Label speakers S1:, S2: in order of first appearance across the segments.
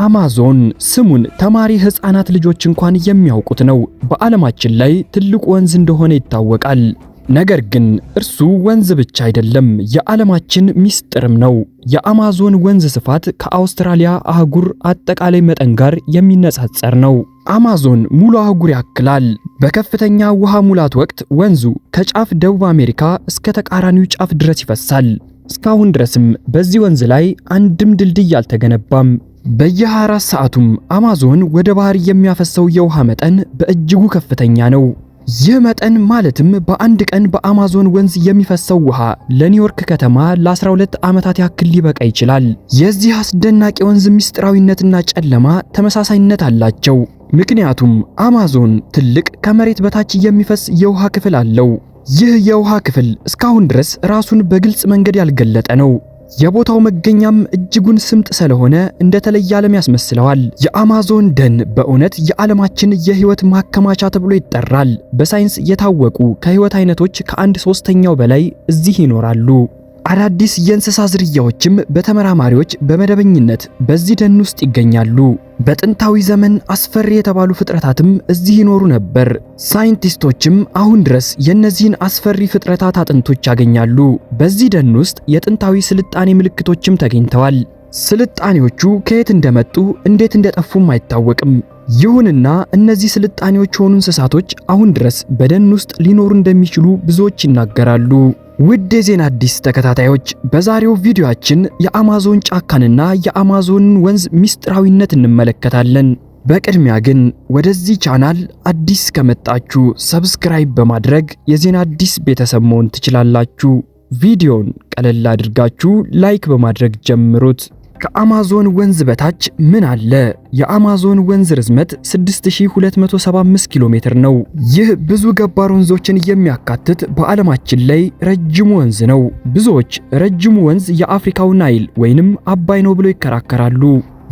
S1: አማዞን ስሙን ተማሪ ህፃናት ልጆች እንኳን የሚያውቁት ነው። በዓለማችን ላይ ትልቁ ወንዝ እንደሆነ ይታወቃል። ነገር ግን እርሱ ወንዝ ብቻ አይደለም፣ የዓለማችን ሚስጥርም ነው። የአማዞን ወንዝ ስፋት ከአውስትራሊያ አህጉር አጠቃላይ መጠን ጋር የሚነጻጸር ነው። አማዞን ሙሉ አህጉር ያክላል። በከፍተኛ ውሃ ሙላት ወቅት ወንዙ ከጫፍ ደቡብ አሜሪካ እስከ ተቃራኒው ጫፍ ድረስ ይፈሳል። እስካሁን ድረስም በዚህ ወንዝ ላይ አንድም ድልድይ አልተገነባም። በየ24 ሰዓቱም አማዞን ወደ ባህር የሚያፈሰው የውሃ መጠን በእጅጉ ከፍተኛ ነው። ይህ መጠን ማለትም በአንድ ቀን በአማዞን ወንዝ የሚፈሰው ውሃ ለኒውዮርክ ከተማ ለ12 ዓመታት ያክል ሊበቃ ይችላል። የዚህ አስደናቂ ወንዝ ምስጢራዊነትና ጨለማ ተመሳሳይነት አላቸው። ምክንያቱም አማዞን ትልቅ ከመሬት በታች የሚፈስ የውሃ ክፍል አለው። ይህ የውሃ ክፍል እስካሁን ድረስ ራሱን በግልጽ መንገድ ያልገለጠ ነው። የቦታው መገኛም እጅጉን ስምጥ ስለሆነ እንደተለየ ዓለም ያስመስለዋል። የአማዞን ደን በእውነት የዓለማችን የህይወት ማከማቻ ተብሎ ይጠራል። በሳይንስ የታወቁ ከህይወት አይነቶች ከ1/3 በላይ እዚህ ይኖራሉ። አዳዲስ የእንስሳ ዝርያዎችም በተመራማሪዎች በመደበኝነት በዚህ ደን ውስጥ ይገኛሉ። በጥንታዊ ዘመን አስፈሪ የተባሉ ፍጥረታትም እዚህ ይኖሩ ነበር። ሳይንቲስቶችም አሁን ድረስ የእነዚህን አስፈሪ ፍጥረታት አጥንቶች ያገኛሉ። በዚህ ደን ውስጥ የጥንታዊ ስልጣኔ ምልክቶችም ተገኝተዋል። ስልጣኔዎቹ ከየት እንደመጡ እንዴት እንደጠፉም አይታወቅም። ይሁንና እነዚህ ስልጣኔዎች የሆኑ እንስሳቶች አሁን ድረስ በደን ውስጥ ሊኖሩ እንደሚችሉ ብዙዎች ይናገራሉ። ውድ የዜና አዲስ ተከታታዮች በዛሬው ቪዲዮአችን የአማዞን ጫካንና የአማዞንን ወንዝ ሚስጥራዊነት እንመለከታለን። በቅድሚያ ግን ወደዚህ ቻናል አዲስ ከመጣችሁ ሰብስክራይብ በማድረግ የዜና አዲስ ቤተሰብ መሆን ትችላላችሁ። ቪዲዮን ቀለል አድርጋችሁ ላይክ በማድረግ ጀምሩት። ከአማዞን ወንዝ በታች ምን አለ? የአማዞን ወንዝ ርዝመት 6275 ኪሎ ሜትር ነው። ይህ ብዙ ገባር ወንዞችን የሚያካትት በዓለማችን ላይ ረጅሙ ወንዝ ነው። ብዙዎች ረጅሙ ወንዝ የአፍሪካው ናይል ወይንም አባይ ነው ብለው ይከራከራሉ።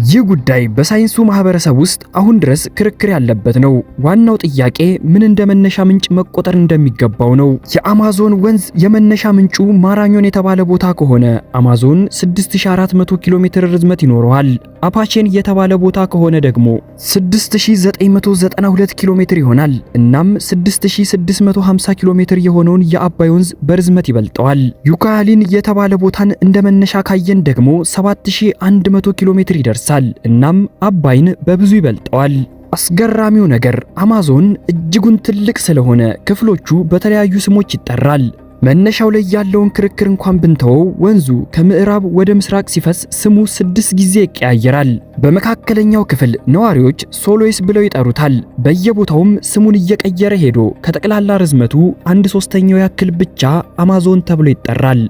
S1: ይህ ጉዳይ በሳይንሱ ማህበረሰብ ውስጥ አሁን ድረስ ክርክር ያለበት ነው። ዋናው ጥያቄ ምን እንደመነሻ ምንጭ መቆጠር እንደሚገባው ነው። የአማዞን ወንዝ የመነሻ ምንጩ ማራኞን የተባለ ቦታ ከሆነ አማዞን 6400 ኪሎ ሜትር ርዝመት ይኖረዋል። አፓቼን የተባለ ቦታ ከሆነ ደግሞ 6992 ኪሎ ሜትር ይሆናል። እናም 6650 ኪሎ ሜትር የሆነውን የአባይ ወንዝ በርዝመት ይበልጠዋል። ዩካያሊን የተባለ ቦታን እንደመነሻ ካየን ደግሞ 7100 ኪሎ ሜትር ይደርሳል። እናም አባይን በብዙ ይበልጠዋል። አስገራሚው ነገር አማዞን እጅጉን ትልቅ ስለሆነ ክፍሎቹ በተለያዩ ስሞች ይጠራል። መነሻው ላይ ያለውን ክርክር እንኳን ብንተወው ወንዙ ከምዕራብ ወደ ምስራቅ ሲፈስ ስሙ 6 ጊዜ ይቀያየራል። በመካከለኛው ክፍል ነዋሪዎች ሶሎይስ ብለው ይጠሩታል። በየቦታውም ስሙን እየቀየረ ሄዶ ከጠቅላላ ርዝመቱ 1/3 ያክል ብቻ አማዞን ተብሎ ይጠራል።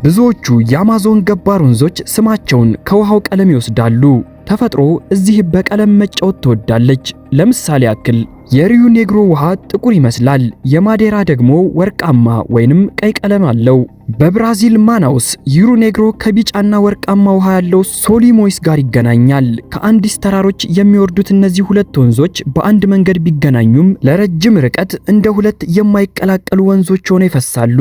S1: ብዙዎቹ የአማዞን ገባር ወንዞች ስማቸውን ከውሃው ቀለም ይወስዳሉ። ተፈጥሮ እዚህ በቀለም መጫወት ትወዳለች። ለምሳሌ ያክል የሪዮ ኔግሮ ውሃ ጥቁር ይመስላል። የማዴራ ደግሞ ወርቃማ ወይንም ቀይ ቀለም አለው። በብራዚል ማናውስ ዩሮ ኔግሮ ከቢጫና ወርቃማ ውሃ ያለው ሶሊሞይስ ጋር ይገናኛል። ከአንዲስ ተራሮች የሚወርዱት እነዚህ ሁለት ወንዞች በአንድ መንገድ ቢገናኙም ለረጅም ርቀት እንደ ሁለት የማይቀላቀሉ ወንዞች ሆነው ይፈሳሉ።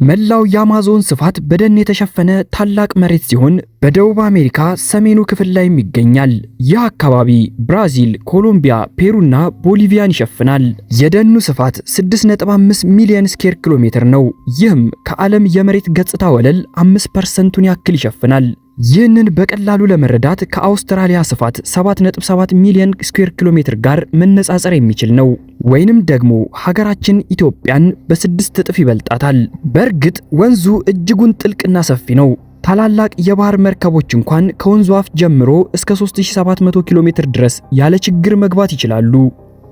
S1: መላው የአማዞን ስፋት በደን የተሸፈነ ታላቅ መሬት ሲሆን በደቡብ አሜሪካ ሰሜኑ ክፍል ላይም ይገኛል። ይህ አካባቢ ብራዚል፣ ኮሎምቢያ፣ ፔሩና ቦሊቪያን ይሸፍናል። የደኑ ስፋት 6.5 ሚሊዮን ስኩዌር ኪሎ ሜትር ነው። ይህም ከዓለም የመሬት ገጽታ ወለል 5% ያክል ይሸፍናል። ይህንን በቀላሉ ለመረዳት ከአውስትራሊያ ስፋት 7.7 ሚሊዮን ስኩዌር ኪሎ ሜትር ጋር መነጻጸር የሚችል ነው። ወይንም ደግሞ ሀገራችን ኢትዮጵያን በ6 እጥፍ ይበልጣታል። በእርግጥ ወንዙ እጅጉን ጥልቅና ሰፊ ነው። ታላላቅ የባህር መርከቦች እንኳን ከወንዙ አፍ ጀምሮ እስከ 3700 ኪሎ ሜትር ድረስ ያለ ችግር መግባት ይችላሉ።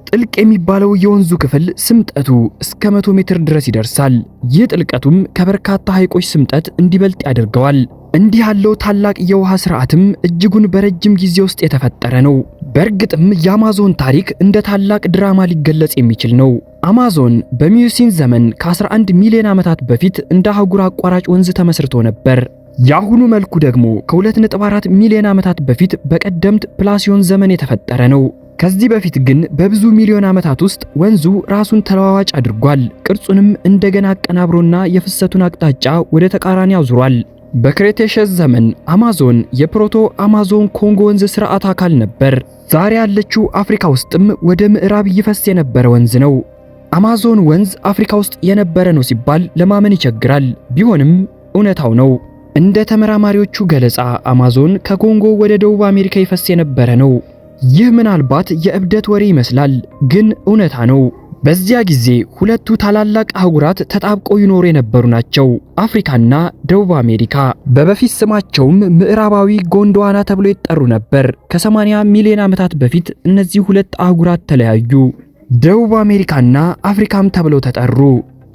S1: ጥልቅ የሚባለው የወንዙ ክፍል ስምጠቱ እስከ 100 ሜትር ድረስ ይደርሳል። ይህ ጥልቀቱም ከበርካታ ሐይቆች ስምጠት እንዲበልጥ ያደርገዋል። እንዲህ ያለው ታላቅ የውሃ ስርዓትም እጅጉን በረጅም ጊዜ ውስጥ የተፈጠረ ነው። በእርግጥም የአማዞን ታሪክ እንደ ታላቅ ድራማ ሊገለጽ የሚችል ነው። አማዞን በሚዮሲን ዘመን ከ11 ሚሊዮን ዓመታት በፊት እንደ አህጉር አቋራጭ ወንዝ ተመስርቶ ነበር። የአሁኑ መልኩ ደግሞ ከ2.4 ሚሊዮን ዓመታት በፊት በቀደምት ፕላሲዮን ዘመን የተፈጠረ ነው። ከዚህ በፊት ግን በብዙ ሚሊዮን ዓመታት ውስጥ ወንዙ ራሱን ተለዋዋጭ አድርጓል። ቅርጹንም እንደገና አቀናብሮና የፍሰቱን አቅጣጫ ወደ ተቃራኒ አዙሯል። በክሬቴሸስ ዘመን አማዞን የፕሮቶ አማዞን ኮንጎ ወንዝ ስርዓት አካል ነበር። ዛሬ ያለችው አፍሪካ ውስጥም ወደ ምዕራብ ይፈስ የነበረ ወንዝ ነው። አማዞን ወንዝ አፍሪካ ውስጥ የነበረ ነው ሲባል ለማመን ይቸግራል። ቢሆንም እውነታው ነው። እንደ ተመራማሪዎቹ ገለጻ አማዞን ከኮንጎ ወደ ደቡብ አሜሪካ ይፈስ የነበረ ነው። ይህ ምናልባት የእብደት ወሬ ይመስላል፣ ግን እውነታ ነው። በዚያ ጊዜ ሁለቱ ታላላቅ አህጉራት ተጣብቀው ይኖሩ የነበሩ ናቸው፣ አፍሪካና ደቡብ አሜሪካ። በበፊት ስማቸውም ምዕራባዊ ጎንዶዋና ተብሎ ይጠሩ ነበር። ከ80 ሚሊዮን ዓመታት በፊት እነዚህ ሁለት አህጉራት ተለያዩ፣ ደቡብ አሜሪካና አፍሪካም ተብለው ተጠሩ።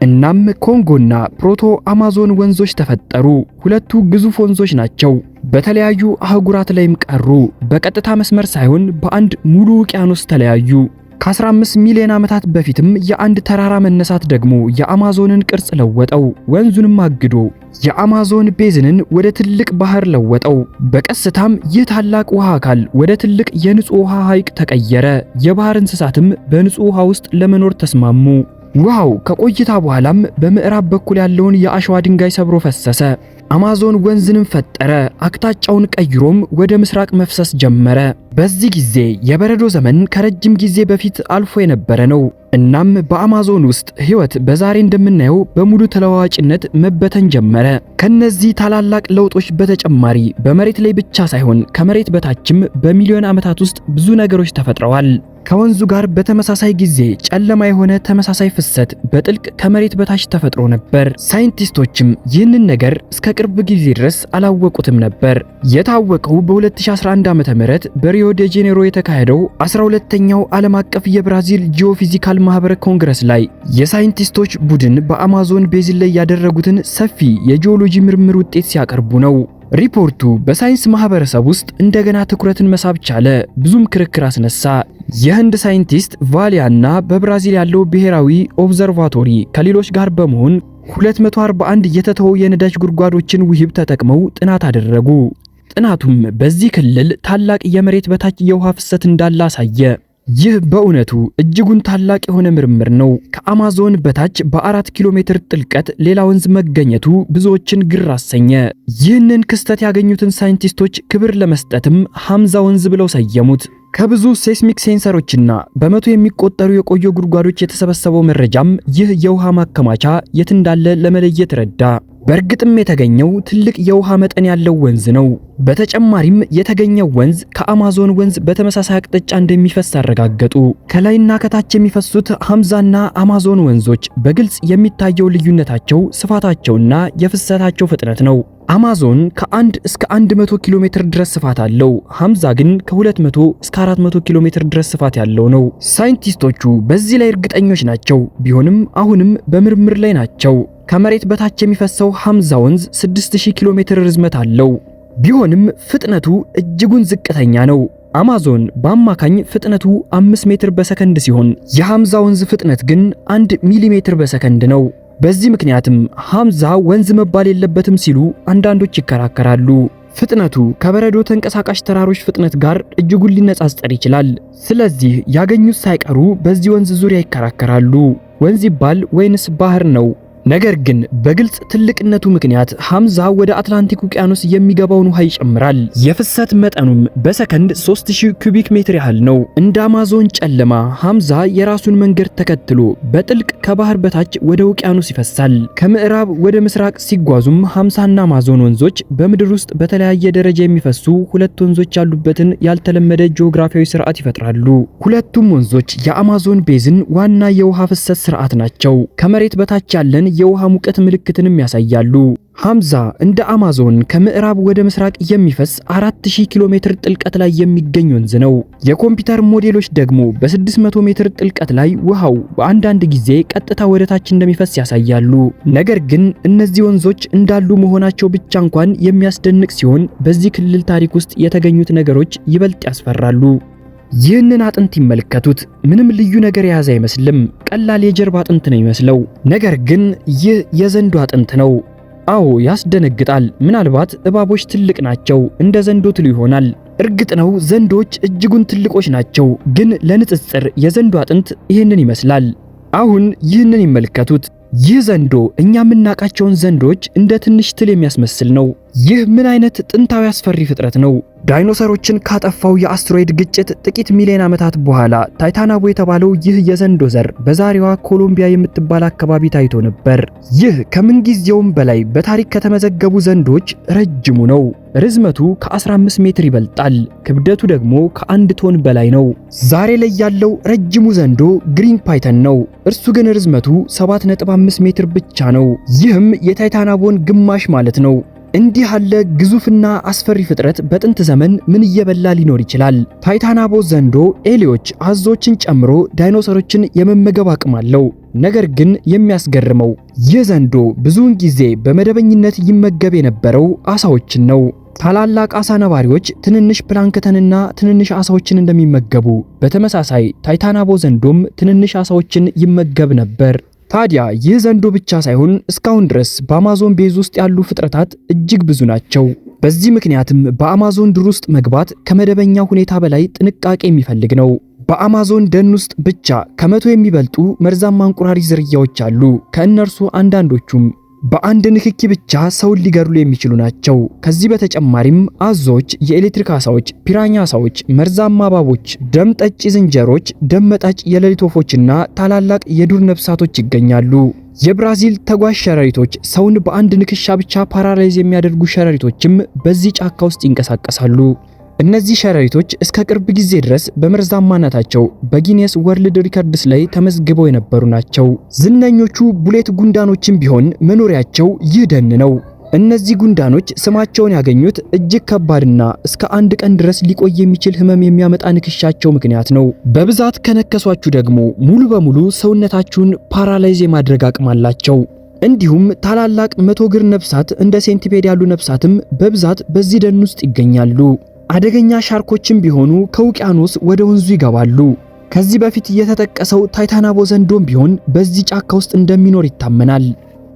S1: እናም ኮንጎና ፕሮቶ አማዞን ወንዞች ተፈጠሩ። ሁለቱ ግዙፍ ወንዞች ናቸው። በተለያዩ አህጉራት ላይም ቀሩ። በቀጥታ መስመር ሳይሆን በአንድ ሙሉ ውቅያኖስ ተለያዩ። ከ15 ሚሊዮን ዓመታት በፊትም የአንድ ተራራ መነሳት ደግሞ የአማዞንን ቅርጽ ለወጠው። ወንዙንም አግዶ የአማዞን ቤዝንን ወደ ትልቅ ባህር ለወጠው። በቀስታም ይህ ታላቅ ውሃ አካል ወደ ትልቅ የንጹህ ውሃ ሐይቅ ተቀየረ። የባህር እንስሳትም በንጹህ ውሃ ውስጥ ለመኖር ተስማሙ። ውሃው ከቆይታ በኋላም በምዕራብ በኩል ያለውን የአሸዋ ድንጋይ ሰብሮ ፈሰሰ። አማዞን ወንዝንም ፈጠረ። አቅጣጫውን ቀይሮም ወደ ምስራቅ መፍሰስ ጀመረ። በዚህ ጊዜ የበረዶ ዘመን ከረጅም ጊዜ በፊት አልፎ የነበረ ነው። እናም በአማዞን ውስጥ ሕይወት በዛሬ እንደምናየው በሙሉ ተለዋዋጭነት መበተን ጀመረ። ከነዚህ ታላላቅ ለውጦች በተጨማሪ በመሬት ላይ ብቻ ሳይሆን ከመሬት በታችም በሚሊዮን ዓመታት ውስጥ ብዙ ነገሮች ተፈጥረዋል። ከወንዙ ጋር በተመሳሳይ ጊዜ ጨለማ የሆነ ተመሳሳይ ፍሰት በጥልቅ ከመሬት በታች ተፈጥሮ ነበር። ሳይንቲስቶችም ይህንን ነገር እስከ ቅርብ ጊዜ ድረስ አላወቁትም ነበር። የታወቀው በ2011 ዓ.ም በሪዮ ዴ ጄኔሮ የተካሄደው 12ኛው ዓለም አቀፍ የብራዚል ጂኦፊዚካል ማህበር ኮንግረስ ላይ የሳይንቲስቶች ቡድን በአማዞን ቤዚን ላይ ያደረጉትን ሰፊ የጂኦሎጂ ምርምር ውጤት ሲያቀርቡ ነው። ሪፖርቱ በሳይንስ ማህበረሰብ ውስጥ እንደገና ትኩረትን መሳብ ቻለ፣ ብዙም ክርክር አስነሳ። የህንድ ሳይንቲስት ቫሊያና በብራዚል ያለው ብሔራዊ ኦብዘርቫቶሪ ከሌሎች ጋር በመሆን 241 የተተው የነዳጅ ጉድጓዶችን ውህብ ተጠቅመው ጥናት አደረጉ። ጥናቱም በዚህ ክልል ታላቅ የመሬት በታች የውሃ ፍሰት እንዳለ አሳየ። ይህ በእውነቱ እጅጉን ታላቅ የሆነ ምርምር ነው። ከአማዞን በታች በ4 ኪሎ ሜትር ጥልቀት ሌላ ወንዝ መገኘቱ ብዙዎችን ግር አሰኘ። ይህንን ክስተት ያገኙትን ሳይንቲስቶች ክብር ለመስጠትም ሐምዛ ወንዝ ብለው ሰየሙት። ከብዙ ሴስሚክ ሴንሰሮችና በመቶ የሚቆጠሩ የቆዩ ጉድጓዶች የተሰበሰበው መረጃም ይህ የውሃ ማከማቻ የት እንዳለ ለመለየት ረዳ። በእርግጥም የተገኘው ትልቅ የውሃ መጠን ያለው ወንዝ ነው። በተጨማሪም የተገኘው ወንዝ ከአማዞን ወንዝ በተመሳሳይ አቅጣጫ እንደሚፈስ አረጋገጡ። ከላይና ከታች የሚፈሱት ሐምዛና አማዞን ወንዞች በግልጽ የሚታየው ልዩነታቸው ስፋታቸውና የፍሰታቸው ፍጥነት ነው። አማዞን ከ1 እስከ 100 ኪሎ ሜትር ድረስ ስፋት አለው። ሐምዛ ግን ከ200 እስከ 400 ኪሎ ሜትር ድረስ ስፋት ያለው ነው። ሳይንቲስቶቹ በዚህ ላይ እርግጠኞች ናቸው። ቢሆንም አሁንም በምርምር ላይ ናቸው። ከመሬት በታች የሚፈሰው ሐምዛ ወንዝ 6000 ኪሎ ሜትር ርዝመት አለው። ቢሆንም ፍጥነቱ እጅጉን ዝቅተኛ ነው። አማዞን በአማካኝ ፍጥነቱ 5 ሜትር በሰከንድ ሲሆን የሐምዛ ወንዝ ፍጥነት ግን 1 ሚሊሜትር በሰከንድ ነው። በዚህ ምክንያትም ሐምዛ ወንዝ መባል የለበትም ሲሉ አንዳንዶች ይከራከራሉ። ፍጥነቱ ከበረዶ ተንቀሳቃሽ ተራሮች ፍጥነት ጋር እጅጉን ሊነጻጸር ይችላል። ስለዚህ ያገኙት ሳይቀሩ በዚህ ወንዝ ዙሪያ ይከራከራሉ። ወንዝ ይባል ወይንስ ባህር ነው? ነገር ግን በግልጽ ትልቅነቱ ምክንያት ሐምዛ ወደ አትላንቲክ ውቅያኖስ የሚገባውን ውሃ ይጨምራል። የፍሰት መጠኑም በሰከንድ 3000 ኩቢክ ሜትር ያህል ነው። እንደ አማዞን ጨለማ ሐምዛ የራሱን መንገድ ተከትሎ በጥልቅ ከባህር በታች ወደ ውቅያኖስ ይፈሳል። ከምዕራብ ወደ ምስራቅ ሲጓዙም ሐምዛና አማዞን ወንዞች በምድር ውስጥ በተለያየ ደረጃ የሚፈሱ ሁለት ወንዞች ያሉበትን ያልተለመደ ጂኦግራፊያዊ ስርዓት ይፈጥራሉ። ሁለቱም ወንዞች የአማዞን ቤዝን ዋና የውሃ ፍሰት ስርዓት ናቸው። ከመሬት በታች ያለን የውሃ ሙቀት ምልክትንም ያሳያሉ። ሐምዛ እንደ አማዞን ከምዕራብ ወደ ምስራቅ የሚፈስ 4000 ኪሎ ሜትር ጥልቀት ላይ የሚገኝ ወንዝ ነው። የኮምፒውተር ሞዴሎች ደግሞ በ600 ሜትር ጥልቀት ላይ ውሃው በአንዳንድ ጊዜ ቀጥታ ወደ ታች እንደሚፈስ ያሳያሉ። ነገር ግን እነዚህ ወንዞች እንዳሉ መሆናቸው ብቻ እንኳን የሚያስደንቅ ሲሆን በዚህ ክልል ታሪክ ውስጥ የተገኙት ነገሮች ይበልጥ ያስፈራሉ። ይህንን አጥንት ይመልከቱት። ምንም ልዩ ነገር የያዘ አይመስልም። ቀላል የጀርባ አጥንት ነው የሚመስለው። ነገር ግን ይህ የዘንዶ አጥንት ነው። አዎ ያስደነግጣል። ምናልባት እባቦች ትልቅ ናቸው፣ እንደ ዘንዶ ትሉ ይሆናል። እርግጥ ነው ዘንዶች እጅጉን ትልቆች ናቸው፣ ግን ለንጽጽር የዘንዶ አጥንት ይህንን ይመስላል። አሁን ይህንን ይመልከቱት። ይህ ዘንዶ እኛ የምናውቃቸውን ዘንዶች እንደ ትንሽ ትል የሚያስመስል ነው። ይህ ምን አይነት ጥንታዊ አስፈሪ ፍጥረት ነው? ዳይኖሰሮችን ካጠፋው የአስትሮይድ ግጭት ጥቂት ሚሊዮን ዓመታት በኋላ ታይታናቦ የተባለው ይህ የዘንዶ ዘር በዛሬዋ ኮሎምቢያ የምትባል አካባቢ ታይቶ ነበር። ይህ ከምንጊዜውም በላይ በታሪክ ከተመዘገቡ ዘንዶች ረጅሙ ነው። ርዝመቱ ከ15 ሜትር ይበልጣል። ክብደቱ ደግሞ ከ1 ቶን በላይ ነው። ዛሬ ላይ ያለው ረጅሙ ዘንዶ ግሪን ፓይተን ነው። እርሱ ግን ርዝመቱ 7.5 ሜትር ብቻ ነው። ይህም የታይታናቦን ግማሽ ማለት ነው። እንዲህ ያለ ግዙፍና አስፈሪ ፍጥረት በጥንት ዘመን ምን እየበላ ሊኖር ይችላል? ታይታናቦ ዘንዶ ኤሊዎች፣ አዞችን ጨምሮ ዳይኖሰሮችን የመመገብ አቅም አለው። ነገር ግን የሚያስገርመው ይህ ዘንዶ ብዙውን ጊዜ በመደበኝነት ይመገብ የነበረው አሳዎችን ነው። ታላላቅ አሳ ነባሪዎች ትንንሽ ፕላንክተንና ትንንሽ አሳዎችን እንደሚመገቡ በተመሳሳይ ታይታናቦ ዘንዶም ትንንሽ አሳዎችን ይመገብ ነበር። ታዲያ ይህ ዘንዶ ብቻ ሳይሆን እስካሁን ድረስ በአማዞን ቤዝ ውስጥ ያሉ ፍጥረታት እጅግ ብዙ ናቸው። በዚህ ምክንያትም በአማዞን ዱር ውስጥ መግባት ከመደበኛው ሁኔታ በላይ ጥንቃቄ የሚፈልግ ነው። በአማዞን ደን ውስጥ ብቻ ከ100 የሚበልጡ መርዛማ እንቁራሪት ዝርያዎች አሉ። ከእነርሱ አንዳንዶቹም በአንድ ንክኪ ብቻ ሰውን ሊገድሉ የሚችሉ ናቸው። ከዚህ በተጨማሪም አዞች፣ የኤሌክትሪክ አሳዎች፣ ፒራኛ አሳዎች፣ መርዛማ እባቦች፣ ደም ጠጪ ዝንጀሮች፣ ደም መጣጭ የሌሊት ወፎችና ታላላቅ የዱር ነፍሳቶች ይገኛሉ። የብራዚል ተጓዥ ሸረሪቶች፣ ሰውን በአንድ ንክሻ ብቻ ፓራላይዝ የሚያደርጉ ሸረሪቶችም በዚህ ጫካ ውስጥ ይንቀሳቀሳሉ። እነዚህ ሸረሪቶች እስከ ቅርብ ጊዜ ድረስ በመርዛማነታቸው በጊኒየስ ወርልድ ሪከርድስ ላይ ተመዝግበው የነበሩ ናቸው። ዝነኞቹ ቡሌት ጉንዳኖችም ቢሆን መኖሪያቸው ይህ ደን ነው። እነዚህ ጉንዳኖች ስማቸውን ያገኙት እጅግ ከባድና እስከ 1 ቀን ድረስ ሊቆይ የሚችል ህመም የሚያመጣ ንክሻቸው ምክንያት ነው። በብዛት ከነከሷችሁ ደግሞ ሙሉ በሙሉ ሰውነታችሁን ፓራላይዝ የማድረግ አቅም አላቸው። እንዲሁም ታላላቅ 100 እግር ነፍሳት እንደ ሴንቲፔድ ያሉ ነፍሳትም በብዛት በዚህ ደን ውስጥ ይገኛሉ። አደገኛ ሻርኮችም ቢሆኑ ከውቅያኖስ ወደ ወንዙ ይገባሉ። ከዚህ በፊት የተጠቀሰው ታይታናቦ ዘንዶም ቢሆን በዚህ ጫካ ውስጥ እንደሚኖር ይታመናል።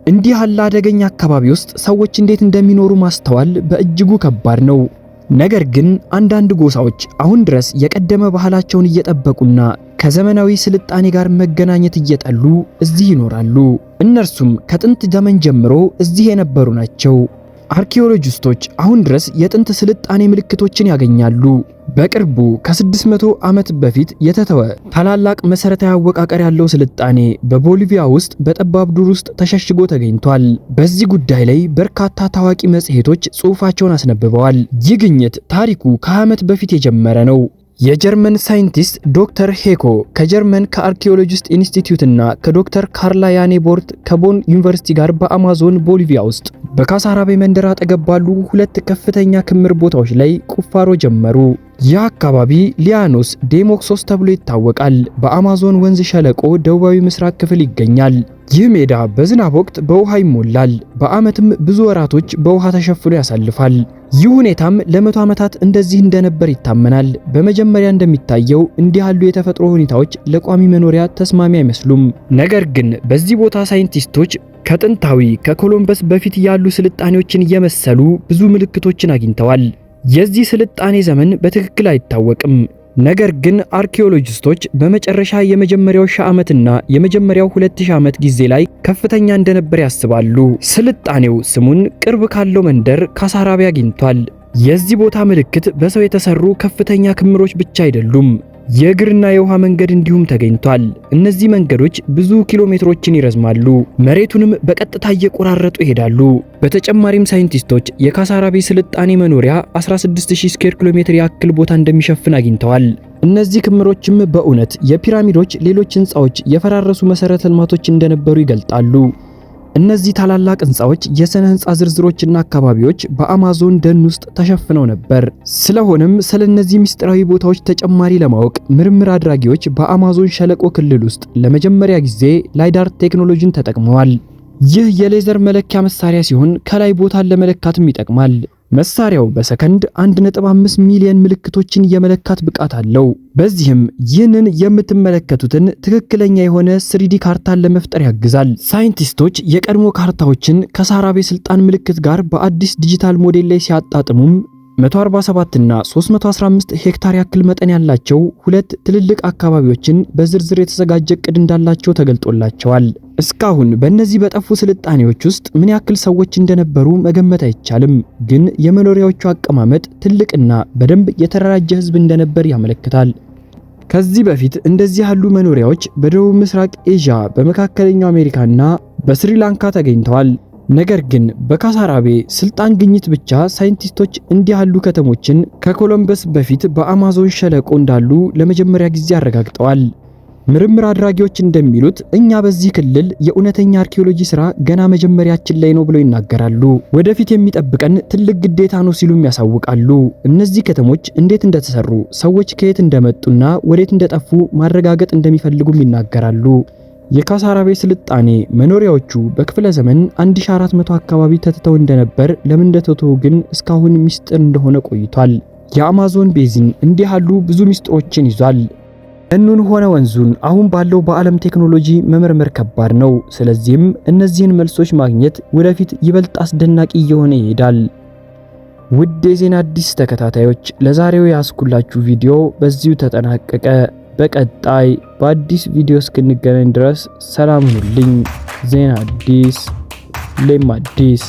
S1: እንዲህ ያለ አደገኛ አካባቢ ውስጥ ሰዎች እንዴት እንደሚኖሩ ማስተዋል በእጅጉ ከባድ ነው። ነገር ግን አንዳንድ ጎሳዎች አሁን ድረስ የቀደመ ባህላቸውን እየጠበቁና ከዘመናዊ ስልጣኔ ጋር መገናኘት እየጠሉ እዚህ ይኖራሉ። እነርሱም ከጥንት ዘመን ጀምሮ እዚህ የነበሩ ናቸው። አርኪኦሎጂስቶች አሁን ድረስ የጥንት ስልጣኔ ምልክቶችን ያገኛሉ። በቅርቡ ከ600 ዓመት በፊት የተተወ ታላላቅ መሰረታዊ አወቃቀር ያለው ስልጣኔ በቦሊቪያ ውስጥ በጠባብ ዱር ውስጥ ተሸሽጎ ተገኝቷል። በዚህ ጉዳይ ላይ በርካታ ታዋቂ መጽሔቶች ጽሑፋቸውን አስነብበዋል። ይህ ግኝት ታሪኩ ከ20 ዓመት በፊት የጀመረ ነው። የጀርመን ሳይንቲስት ዶክተር ሄኮ ከጀርመን ከአርኪኦሎጂስት ኢንስቲትዩት እና ከዶክተር ካርላ ያኔቦርት ከቦን ዩኒቨርሲቲ ጋር በአማዞን ቦሊቪያ ውስጥ በካሳራቤ መንደር አጠገብ ባሉ 2 ከፍተኛ ክምር ቦታዎች ላይ ቁፋሮ ጀመሩ። ይህ አካባቢ ሊያኖስ ዴሞክሶስ ተብሎ ይታወቃል። በአማዞን ወንዝ ሸለቆ ደቡባዊ ምስራቅ ክፍል ይገኛል። ይህ ሜዳ በዝናብ ወቅት በውሃ ይሞላል። በዓመትም ብዙ ወራቶች በውሃ ተሸፍኖ ያሳልፋል። ይህ ሁኔታም ለ100 ዓመታት እንደዚህ እንደነበር ይታመናል። በመጀመሪያ እንደሚታየው እንዲህ ያሉ የተፈጥሮ ሁኔታዎች ለቋሚ መኖሪያ ተስማሚ አይመስሉም። ነገር ግን በዚህ ቦታ ሳይንቲስቶች ከጥንታዊ ከኮሎምበስ በፊት ያሉ ስልጣኔዎችን የመሰሉ ብዙ ምልክቶችን አግኝተዋል። የዚህ ስልጣኔ ዘመን በትክክል አይታወቅም። ነገር ግን አርኪኦሎጂስቶች በመጨረሻ የመጀመሪያው 1000 ዓመትና የመጀመሪያው 2000 ዓመት ጊዜ ላይ ከፍተኛ እንደነበር ያስባሉ። ስልጣኔው ስሙን ቅርብ ካለው መንደር ካሳራቤ አግኝቷል። የዚህ ቦታ ምልክት በሰው የተሰሩ ከፍተኛ ክምሮች ብቻ አይደሉም። የእግርና የውሃ መንገድ እንዲሁም ተገኝቷል። እነዚህ መንገዶች ብዙ ኪሎ ሜትሮችን ይረዝማሉ፣ መሬቱንም በቀጥታ እየቆራረጡ ይሄዳሉ። በተጨማሪም ሳይንቲስቶች የካሳራቤ ስልጣኔ መኖሪያ 16000 ስኩዌር ኪሎ ሜትር ያክል ቦታ እንደሚሸፍን አግኝተዋል። እነዚህ ክምሮችም በእውነት የፒራሚዶች፣ ሌሎች ህንፃዎች፣ የፈራረሱ መሰረተ ልማቶች እንደነበሩ ይገልጣሉ። እነዚህ ታላላቅ ህንፃዎች፣ የሥነ ህንፃ ዝርዝሮችና አካባቢዎች በአማዞን ደን ውስጥ ተሸፍነው ነበር። ስለሆነም ስለነዚህ ምስጢራዊ ቦታዎች ተጨማሪ ለማወቅ ምርምር አድራጊዎች በአማዞን ሸለቆ ክልል ውስጥ ለመጀመሪያ ጊዜ ላይዳር ቴክኖሎጂን ተጠቅመዋል። ይህ የሌዘር መለኪያ መሳሪያ ሲሆን ከላይ ቦታን ለመለካትም ይጠቅማል። መሳሪያው በሰከንድ 1.5 ሚሊዮን ምልክቶችን የመለካት ብቃት አለው። በዚህም ይህንን የምትመለከቱትን ትክክለኛ የሆነ 3D ካርታን ለመፍጠር ያግዛል። ሳይንቲስቶች የቀድሞ ካርታዎችን ከሳራቤ ስልጣን ምልክት ጋር በአዲስ ዲጂታል ሞዴል ላይ ሲያጣጥሙም 147 እና 315 ሄክታር ያክል መጠን ያላቸው 2 ትልልቅ አካባቢዎችን በዝርዝር የተዘጋጀ ዕቅድ እንዳላቸው ተገልጦላቸዋል። እስካሁን በእነዚህ በጠፉ ስልጣኔዎች ውስጥ ምን ያክል ሰዎች እንደነበሩ መገመት አይቻልም፣ ግን የመኖሪያዎቹ አቀማመጥ ትልቅና በደንብ የተደራጀ ህዝብ እንደነበር ያመለክታል። ከዚህ በፊት እንደዚህ ያሉ መኖሪያዎች በደቡብ ምስራቅ ኤዥያ፣ በመካከለኛው አሜሪካና በስሪላንካ ተገኝተዋል። ነገር ግን በካሳራቤ ስልጣን ግኝት ብቻ ሳይንቲስቶች እንዲህ ያሉ ከተሞችን ከኮሎምበስ በፊት በአማዞን ሸለቆ እንዳሉ ለመጀመሪያ ጊዜ አረጋግጠዋል። ምርምር አድራጊዎች እንደሚሉት እኛ በዚህ ክልል የእውነተኛ አርኪኦሎጂ ስራ ገና መጀመሪያችን ላይ ነው ብለው ይናገራሉ። ወደፊት የሚጠብቀን ትልቅ ግዴታ ነው ሲሉም ያሳውቃሉ። እነዚህ ከተሞች እንዴት እንደተሰሩ፣ ሰዎች ከየት እንደመጡና ወዴት እንደጠፉ ማረጋገጥ እንደሚፈልጉም ይናገራሉ። የካሳራቤ ስልጣኔ መኖሪያዎቹ በክፍለ ዘመን 1400 አካባቢ ተትተው እንደነበር፣ ለምን እንደተተው ግን እስካሁን ሚስጥር እንደሆነ ቆይቷል። የአማዞን ቤዚን እንዲህ ያሉ ብዙ ሚስጥሮችን ይዟል። እኑን ሆነ ወንዙን አሁን ባለው በዓለም ቴክኖሎጂ መመርመር ከባድ ነው። ስለዚህም እነዚህን መልሶች ማግኘት ወደፊት ይበልጥ አስደናቂ እየሆነ ይሄዳል። ውድ የዜና አዲስ ተከታታዮች ለዛሬው ያስኩላችሁ ቪዲዮ በዚሁ ተጠናቀቀ። በቀጣይ በአዲስ ቪዲዮ እስክንገናኝ ድረስ ሰላም ሁኑልኝ። ዜና አዲስ ሁሌም አዲስ